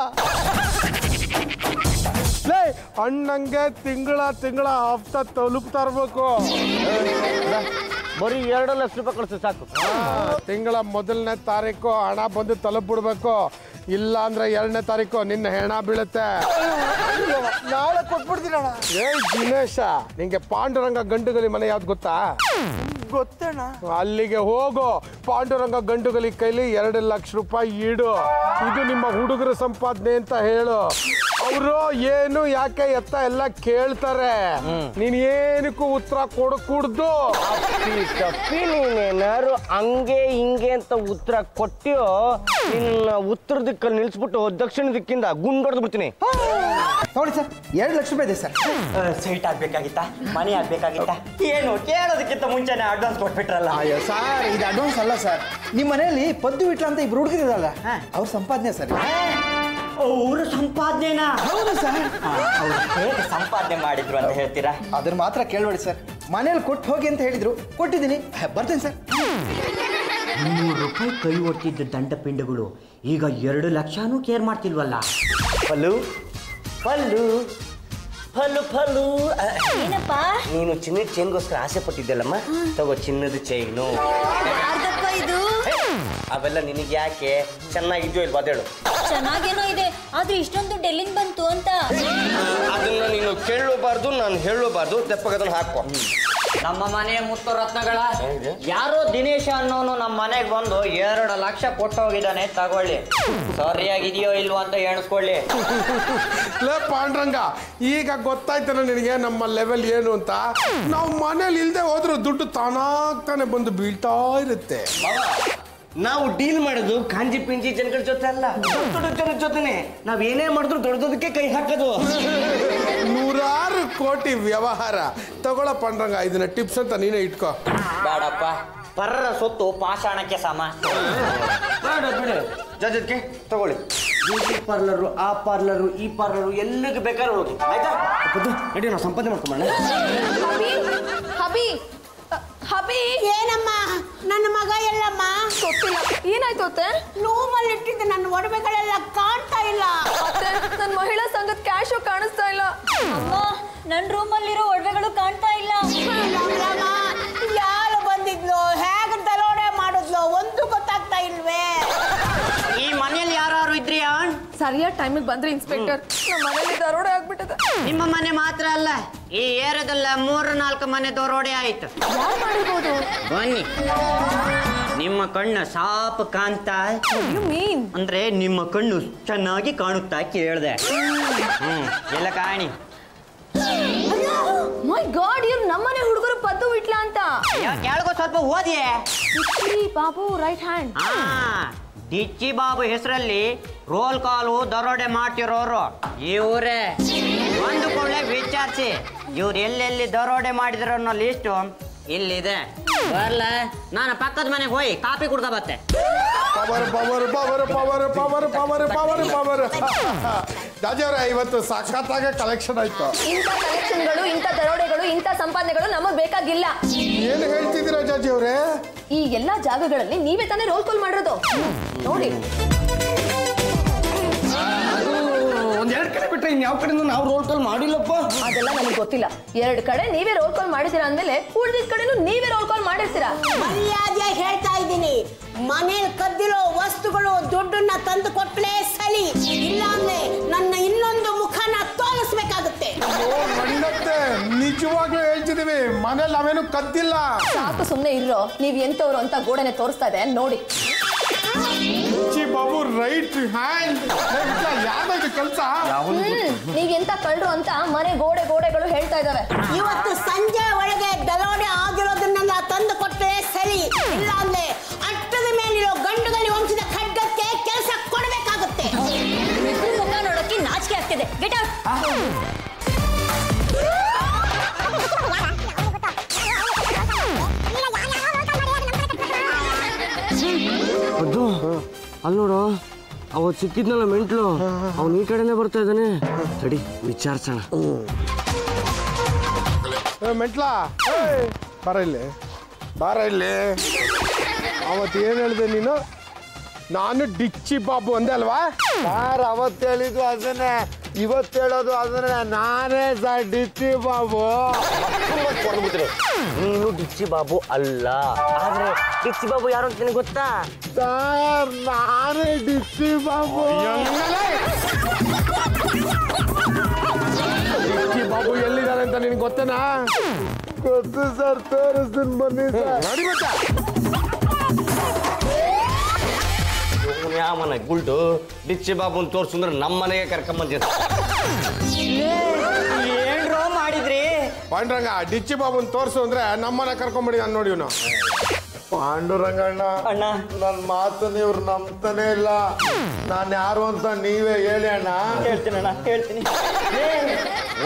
ಅಣ್ಣಂಗೆ ತಿಂಗಳ ಹಫ್ತಾ ತಲುಪ್ತಾ ಇರ್ಬೇಕು. ಬರೀ 2 ಲಕ್ಷ ರೂಪಾಯಿ ಕಳಿಸು ಸಾಕು. ತಿಂಗಳ 1ನೇ ತಾರೀಕು ಹಣ ಬಂದು ತಲುಪ್ಬಿಡ್ಬೇಕು. ಇಲ್ಲ ಅಂದ್ರೆ 2ನೇ ತಾರೀಕು ನಿನ್ನ ಹೆಣ ಬೀಳುತ್ತೆ. ನಾಳೆ ಕೊಟ್ಬಿಡ್ತೀನಿ ಅಣ್ಣ. ದಿನೇಶ, ನಿಂಗೆ ಪಾಂಡುರಂಗ ಗಂಡುಗಲಿ ಮನೆ ಯಾವ್ದು ಗೊತ್ತಾ? ಗೊತ್ತಣ್ಣ. ಅಲ್ಲಿಗೆ ಹೋಗು. ಪಾಂಡುರಂಗ ಗಂಡುಗಲಿ ಕೈಲಿ 2 ಲಕ್ಷ ರೂಪಾಯಿ ಇಡು. ಇದು ನಿಮ್ಮ ಹುಡುಗರ ಸಂಪಾದನೆ ಅಂತ ಹೇಳು. ಅವರು ಏನು ಯಾಕೆ ಎತ್ತ ಎಲ್ಲ ಕೇಳ್ತಾರೆ. ನೀನ್ ಏನಕ್ಕೂ ಉತ್ತರ ಕೊಡಕೂಡ್ದು. ನೀನೇನಾರು ಹಂಗೆ ಹಿಂಗೆ ಅಂತ ಉತ್ತರ ಕೊಟ್ಟಿಯೋ ನಿನ್ನ ಉತ್ತರ ದಿಕ್ಕಲ್ಲಿ ನಿಲ್ಸ್ಬಿಟ್ಟು ದಕ್ಷಿಣ ದಿಕ್ಕಿಂದ ಗುಂಡೊಡ್ದು ಬಿಡ್ತೀನಿ. ನೋಡಿ ಸರ್, 2 ಲಕ್ಷ ರೂಪಾಯಿ ಇದೆ ಸರ್. ಸೈಟ್ ಆಗ್ಬೇಕಾಗಿತ್ತಾ, ಮನೆ ಆಗ್ಬೇಕಾಗಿತ್ತಾ? ಏನು ಕೇಳೋದಕ್ಕಿಂತ ಮುಂಚೆನೆ ಅಡ್ವಾನ್ಸ್ ಕೊಟ್ಬಿಟ್ರಲ್ಲ. ಅಯ್ಯೋ ಸರ್, ಇದು ಅಡ್ವಾನ್ಸ್ ಅಲ್ಲ ಸರ್. ನಿಮ್ಮ ಮನೆಯಲ್ಲಿ ಪದ್ದು ವಿಟ್ಲ ಅಂತ 2 ಹುಡುಗರಿರಲ್ಲ, ಅವ್ರ ಸಂಪಾದನೆ ಸರ್. ಅವ್ರ ಸಂಪಾದನೆನಾ? ಹೌದು ಸರ್. ಅವ್ರು ಹೇಗೆ ಸಂಪಾದನೆ ಮಾಡಿದ್ರು ಅಂತ ಹೇಳ್ತೀರಾ? ಅದನ್ನ ಮಾತ್ರ ಕೇಳಬೇಡಿ ಸರ್. ಮನೇಲಿ ಕೊಟ್ಟು ಹೋಗಿ ಅಂತ ಹೇಳಿದ್ರು, ಕೊಟ್ಟಿದ್ದೀನಿ. ಬರ್ತೇನೆ ಸರ್. 200 ರೂಪಾಯಿ ಕೈ ಒಡ್ತಿದ್ದ ದಂಡಪಿಂಡಗಳು ಈಗ 2 ಲಕ್ಷನೂ ಕೇರ್ ಮಾಡ್ತಿಲ್ವಲ್ಲ. ಫಲು ಫಲು ಫಲು ಫಲು. ಏನಪ್ಪ? ನೀನು ಚಿನ್ನದ ಚೈನ್ಗೋಸ್ಕರ ಆಸೆ ಪಟ್ಟಿದ್ದಲ್ಲಮ್ಮ, ತಗೋ ಚಿನ್ನದ ಚೈನು. ಯಾರ್ದಪ್ಪ ಇದು? ಅವೆಲ್ಲ ನಿನಗೆ ಯಾಕೆ? ಚೆನ್ನಾಗಿದ್ಯೋ ಇಲ್ವಾ ಅದೇಳು. ಚೆನ್ನಾಗೇನೋ ಇದೆ, ಆದ್ರೆ ಇಷ್ಟೊಂದು ಡೆಲ್ಲಿಂಗ್ ಬಂತು ಅಂತ. ಅದನ್ನ ನೀನು ಕೇಳಬಾರ್ದು, ನಾನು ಹೇಳಬಾರ್ದು. ತೆಪ್ಪಗದನ್ನ ಹಾಕೋ. ನಮ್ಮ ಮನೆಯ ಮುತ್ತು ರತ್ನಗಳ ಯಾರೋ ದಿನೇಶ ಅನ್ನೋನು ನಮ್ಮ ಮನೆಗೆ ಬಂದು 2 ಲಕ್ಷ ಕೊಟ್ಟು ಹೋಗಿದ್ದಾನೆ. ತಗೊಳ್ಳಿ, ಸರಿಯಾಗಿದೆಯೋ ಇಲ್ವೋ ಅಂತ ಎಣಿಸ್ಕೊಳ್ಳಿ. ಲೇ ಪಾಂಡ್ರಂಗ, ಈಗ ಗೊತ್ತಾಯ್ತಲ್ಲ ನಿನಗೆ ನಮ್ಮ ಲೆವೆಲ್ ಏನು ಅಂತ. ನಾವು ಮನೇಲಿ ಇಲ್ದೆ ಹೋದ್ರು ದುಡ್ಡು ತಾನಾಗ್ತಾನೆ ಬಂದು ಬೀಳ್ತಾ ಇರುತ್ತೆ. ನಾವು ಡೀಲ್ ಮಾಡೋದು ಕಾಂಜಿ ಪಿಂಜಿ ಜನಗಳ ಜೊತೆ ಅಲ್ಲ, ದೊಡ್ಡ ಜನರ ಜೊತೆನೆ. ನಾವ್ ಏನೇ ಮಾಡಿದ್ರು ದೊಡ್ಡದಕ್ಕೆ ಕೈ ಹಾಕೋದು. 100 ಕೋಟಿ ವ್ಯವಹಾರ. ತಗೊಳ ಪಾಂಡ್ರಂಗ, ಇದನ್ನ ಟಿಪ್ಸ್ ಅಂತ ನೀನೇ ಇಟ್ಕೋ. ಬೇಡಪ್ಪ, ಪರರ ಸೊತ್ತು ಪಾಷಾಣಕ್ಕೆ ಸಮ. ಬೇಡ ಬಿಡು, ಜೊತೆಗೆ ತಗೊಳ್ಳಿ. ಬ್ಯೂಟಿ ಪಾರ್ಲರು, ಆ ಪಾರ್ಲರು, ಈ ಪಾರ್ಲರು, ಎಲ್ಲಿಗೆ ಬೇಕಾದ್ರೂ ಹೋಗಿ. ಆಯ್ತಾ? ನಡಿ, ನಾವು ಸಂಪಾದನೆ ಮಾಡ್ಕೊಂಬಣ್ಣ. ಹಬಿ ಹಬಿ, ಏನಮ್ಮ ನನ್ನ ಮಗ ಎಲ್ಲಮ್ಮ? ಗೊತ್ತಿಲ್ಲ, ಏನಾಯ್ತು ಅತ್ತೆ? ರೂಮಲ್ಲಿ ಇಟ್ಟಿದ್ದ ನನ್ನ ಒಡವೆಗಳೆಲ್ಲ ಕಾಣ್ತಾ ಇಲ್ಲ. ಅತ್ತೆ, ನನ್ನ ಮಹಿಳಾ ಸಂಘದ ಕ್ಯಾಶು ಕಾಣಿಸ್ತಾ ಇಲ್ಲ. ಅಮ್ಮ, ನನ್ನ ರೂಮಲ್ಲಿರೋ ಒಡವೆಗಳು ಕಾಣ್ತಾ ಇಲ್ಲ. ಯಾರು ಬಂದಿದ್ಲು, ಹೇಗೆ ದರೋಡೆ ಮಾಡಿದ್ಲು ಒಂದು ಗೊತ್ತಾಗ್ತಾ ಇಲ್ವೇ? ಈ ಮನೆಯಲ್ಲಿ ಯಾರು ಇದ್ರಿ? ಸರಿಯಾದ ಟೈಮಿಗೆ ಬಂದ್ರೆ ಇನ್ಸ್ಪೆಕ್ಟರ್, ನಮ್ಮ ಮನೇಲಿ ದರೋಡೆ ಆಗ್ಬಿಟ್ಟಿದೆ. ನಿಮ್ಮ ಮನೆ ಮಾತ್ರ ಅಲ್ಲ, ಈ ಏರಿಯಾದಲ್ಲ 3-4 ಮನೆ ದರೋಡೆ ಆಯ್ತು. ಯಾರು ಮಾಡಿರ್ಬೋದು? ಬನ್ನಿ, ನಿಮ್ಮ ಕಣ್ಣು ಸಾಪ್ ಕಾಣ್ತಾ ಮೀನ್ ಅಂದ್ರೆ ನಿಮ್ಮ ಕಣ್ಣು ಚೆನ್ನಾಗಿ ಕಾಣುತ್ತಾ ಕೇಳ್ದೆ. ಎಲ್ಲ ಕಾಣಿ. ಮೈ ಗಾಡ್, ಇವ್ರು ನಮ್ಮನೆ ಹುಡುಗರು ಪದ್ದು ವಿಟ್ಲ ಅಂತ. ಕೆಳಗೋ ಸ್ವಲ್ಪ ಓದಿಯೇ. Babu right hand. ಡಿಚ್ಚಿ ಬಾಬು ಹೆಸರಲ್ಲಿ ರೋಲ್ ಕಾಲು ದರೋಡೆ ಮಾಡ್ತಿರೋರು ಇವರೇ. ಒಂದು ಕೊಳ್ಳೆ ವಿಚಾರಿಸಿ, ಇವ್ರು ಎಲ್ಲೆಲ್ಲಿ ದರೋಡೆ ಮಾಡಿದ್ರು ಅನ್ನೋ ಲಿಸ್ಟು ಇಲ್ಲಿದೆ. ಬರ್ಲ, ನಾನು ಪಕ್ಕದ ಮನೆಗೆ ಹೋಗಿ ಕಾಫಿ ಕುಡ್ದ ಬತ್ತೆ. Power power power power power power power power. ರಾಜವ್ರೆ, ಇವತ್ತು ಸಾಕ್ಷಾತ್ತಾಗ ಕಲೆಕ್ಷನ್ ಆಯ್ತು. ಇಂಥ ಕಲೆಕ್ಷನ್ಗಳು, ಇಂಥ ದರೋಡೆಗಳು, ಇಂಥ ಸಂಪಾದನೆಗಳು ನಮಗ್ ಬೇಕಾಗಿಲ್ಲ. ಏನು ಹೇಳ್ತಿದ್ದೀರಾ ಜಾಜಿ ಅವ್ರೆ? ಈ ಎಲ್ಲಾ ಜಾಗಗಳಲ್ಲಿ ನೀವೇ ತಾನೇ ರೋಲ್ ಕಾಲ್ ಮಾಡಿರೋದು. ನೋಡಿ, ಒಂದೆರಡು ಕಡೆ ಬಿಟ್ರೆ ಇನ್ ಯಾವ ಕಡೆ ನಾವು ರೋಲ್ ಕಾಲ್ ಮಾಡಿಲ್ಲಪ್ಪ. ಅದೆಲ್ಲ ನನಗೆ ಗೊತ್ತಿಲ್ಲ. 2 ಕಡೆ ನೀವೇ ರೋಲ್ ಕಾಲ್ ಮಾಡಿದ್ದೀರಾ ಅಂದ್ಮೇಲೆ ಉಳಿದಿದ್ದ ಕಡೆನೂ ನೀವೇ ರೋಲ್ ಕಾಲ್ ಮಾಡಿರ್ತೀರಾ. ಮರ್ಯಾದೆ ಹೇಳ್ತಾ ಇದ್ದೀನಿ. ಮನೇಲಿ ಕದ್ದಿರೋ ವಸ್ತುಗಳು ದುಡ್ಡನ್ನ ತಂದು ಕೊಟ್ಲೇ ಸಲಿ, ಇಲ್ಲಾಂದ್ರೆ ನನ್ನ ಇನ್ನೊಂದು ಮುಖನ ತೋರಿಸ್ಬೇಕಾಗುತ್ತೆ. ನಿಜವಾಗ್ಲೂ ಹೇಳ್ತಿದೀವಿ, ಮನೇಲಿ ನಾವೇನು ಕದ್ದಿಲ್ಲ. ಸಾಕು, ಸುಮ್ಮನೆ ಇರೋ. ನೀವ್ ಎಂತವ್ರು ಅಂತ ಗೋಡೆನೆ ತೋರಿಸ್ತಾ ಇದೆ ನೋಡಿ. ಬಾಬು ರೈಟ್ ಹ್ಯಾಂಡ್ ಯಾವ್ದು ಕೆಲಸ? ನೀವೆಂತ ಕಳ್ರು ಅಂತ ಮನೆ ಗೋಡೆಗಳು ಹೇಳ್ತಾ ಇದಾವೆ. ಇವತ್ತು ಸಂಜೆ ಒಳಗೆ ದರೋಡೆ ಆಗಿರೋದನ್ನೆಲ್ಲ ತಂದು ಕೊಟ್ಟರೆ ಸರಿ, ಇಲ್ಲ ಅಂದ್ರೆ ಅಟ್ಟದ ಮೇಲಿರೋ ಗಂಡುಗಲಿ ವಂಶದ ಖಡ್ಗಕ್ಕೆ ಕೆಲಸ ಕೊಡಬೇಕಾಗುತ್ತೆ. ಮುಖ ನೋಡೋಕೆ ನಾಚಿಕೆ ಆಗ್ತಿದೆ. Get out. ಅದು ಅಲ್ಲಿ ನೋಡು, ಅವತ್ತು ಸಿಕ್ಕಿದ್ನಲ್ಲ ಮೆಂಟ್ಲು, ಅವ್ನು ಈ ಕಡೆನೆ ಬರ್ತಾ ಇದ್ದಾನೆ. ತಡಿ ವಿಚಾರಿಸೋಣ. ಮೆಂಟ್ಲಾ ಬಾರ ಇಲ್ಲಿ. ಅವತ್ತು ಏನು ಹೇಳಿದೆ ನೀನು? ನಾನು ಡಿಚ್ಚಿ ಬಾಬು ಅಂದೆ ಅಲ್ವಾ? ಯಾರು ಅವತ್ತು ಹೇಳಿದ್ದು ಅದನ್ನೇ, ಇವತ್ತು ಹೇಳೋದು ಅದನ್ನೇ. ನಾನೇ ಸರ್ ಡಿಚ್ಚಿ ಬಾಬು. ನೀನು ಡಿಚ್ಚಿ ಬಾಬು ಅಲ್ಲ, ಆದ್ರೆ ಡಿಚ್ಚಿ ಬಾಬು ಯಾರು ಅಂತ ನಿನಗೆ ಗೊತ್ತಾ? ಸರ್ ನಾನೇ ಡಿಚ್ಚಿ ಬಾಬು. ಡಿಚ್ಚಿ ಬಾಬು ಎಲ್ಲಿದ್ದಾನೆ ಅಂತ ನಿನ್ಗೆ ಗೊತ್ತೇನಾ? ಗೊತ್ತು ಸರ್, ತೋರಿಸ್ತೀನಿ ಬನ್ನಿ ಸರ್. ನೋಡಿ ಮತ್ತೆ ಯಾಮನ ಗುಲ್ಟು ಡಿಚ್ಚಿ ಬಾಬುನ್ ತೋರ್ಸಂದ್ರೆ ನಮ್ಮ ಮನೆಗೆ ಕರ್ಕೊಂಬಂದಿದ್ದ. ಏನ್ರೋ ಮಾಡಿದ್ರಿ? ಪಾಂಡುರಂಗ ಡಿಚ್ಚಿ ಬಾಬುನ್ ತೋರ್ಸು ಅಂದ್ರೆ ನಮ್ಮನ್ನ ಕರ್ಕೊಂಬಿಡಿ ನಾನು ನೋಡಿ ಇವನು. ಪಾಂಡುರಂಗಣ್ಣ ಅಣ್ಣ, ನನ್ನ ಮಾತನ್ನ ಇವ್ರು ನಂಬ್ತಾನೆ ಇಲ್ಲ. ನಾನು ಯಾರು ಅಂತ ನೀವೇ ಹೇಳಿ ಅಣ್ಣ. ಹೇಳ್ತೀನಿ.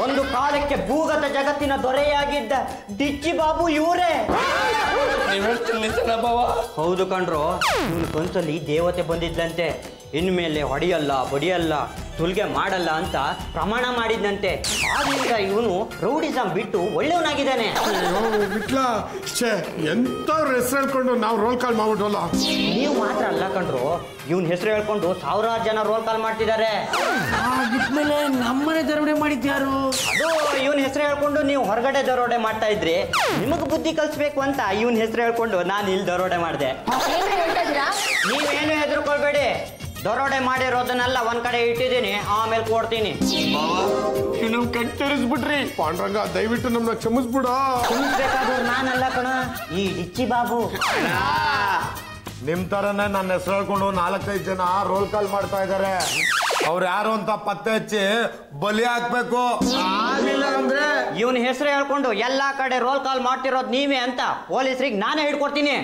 ಒಂದು ಕಾಲಕ್ಕೆ ಭೂಗತ ಜಗತ್ತಿನ ದೊರೆಯಾಗಿದ್ದ ಡಿಚ್ಚಿ ಬಾಬು ಇವರೇ. ಹೌದು ಕಣ್ರು, ಇವನು ಕನ್ಸಲ್ಲಿ ದೇವತೆ ಬಂದಿದ್ಲಂತೆ. ಇನ್ಮೇಲೆ ಹೊಡೆಯಲ್ಲ ಬಡಿಯಲ್ಲ ಸುಲ್ಗೆ ಮಾಡಲ್ಲ ಅಂತ ಪ್ರಮಾಣ ಮಾಡಿದ್ನಂತೆ. ಆದ್ರಿಂದ ಇವನು ರೌಡಿಸಂ ಬಿಟ್ಟು ಒಳ್ಳೆಯವನಾಗಿದ್ದಾನೆ. ಬಿಟ್ಲಾ ಛೇ, ಎಂತವ್ರ ಹೆಸರು ಹೇಳ್ಕೊಂಡು ನಾವು ರೋಲ್ ಕಾಲ್ ಮಾಡ್ಬಿಟ್ವಲ್ಲ. ನೀವು ಮಾತ್ರ ಅಲ್ಲ ಕಣ್ರು, ಇವನ್ ಹೆಸರು ಹೇಳ್ಕೊಂಡು ಸಾವಿರಾರು ಜನ ರೋಲ್ ಕಾಲ್ ಮಾಡ್ತಿದ್ದಾರೆ. ಇದ್ಮೇಲೆ ನಮ್ಮನೆ ದರೋಡೆ ಮಾಡಿದ್ಯಾರು? ಅದು ಇವನ್ ಹೆಸರು ಹೇಳ್ಕೊಂಡು ನೀವು ಹೊರಗಡೆ ದರೋಡೆ ಮಾಡ್ತಾ ಇದ್ರಿ. ನಿಮಗ್ ಬುದ್ಧಿ ಕಲಿಸ್ಬೇಕು ಅಂತ ಇವನ್ ಹೆಸರು ಹೇಳ್ಕೊಂಡು ನಾನು ಇಲ್ಲಿ ದರೋಡೆ ಮಾಡಿದೆ. ನೀವೇನು ಹೆದರ್ಕೊಳ್ಬೇಡಿ, ದರೋಡೆ ಮಾಡಿರೋದನ್ನೆಲ್ಲ ಒಂದ್ ಕಡೆ ಇಟ್ಟಿದ್ದೀನಿ, ಆಮೇಲೆ ಕೊಡ್ತೀನಿ. ಇನ್ನು ಕತ್ತರಿಸ್ಬಿಟ್ರಿ. ಪಾಂಡುರಂಗ ದಯವಿಟ್ಟು ನಮ್ಮನ್ನ ಕ್ಷಮಿಸ್ಬಿಡ. ಬೇಕಾದ್ರು ನಾನಲ್ಲ ಕಣ, ಈ ಡಿಚ್ಚಿ ಬಾಬು. ನಿಮ್ ತರನೇ ನನ್ನ ಹೆಸರು ಹೇಳ್ಕೊಂಡು 4-5 ಜನ ರೋಲ್ ಕಾಲ್ ಮಾಡ್ತಾ ಇದ್ದಾರೆ. ಅವ್ರು ಯಾರು ಅಂತ ಪತ್ತೆ ಹಚ್ಚಿ ಬಲಿ ಹಾಕ್ಬೇಕು. ಆಗಿಲ್ಲ ಅಂದ್ರೆ ಇವನ್ ಹೆಸರು ಹೇಳ್ಕೊಂಡು ಎಲ್ಲಾ ಕಡೆ ರೋಲ್ ಕಾಲ್ ಮಾಡ್ತಿರೋದು ನೀವೇ ಅಂತ ಪೊಲೀಸರಿಗೆ ನಾನೇ ಹಿಡ್ಕೊಡ್ತೀನಿ.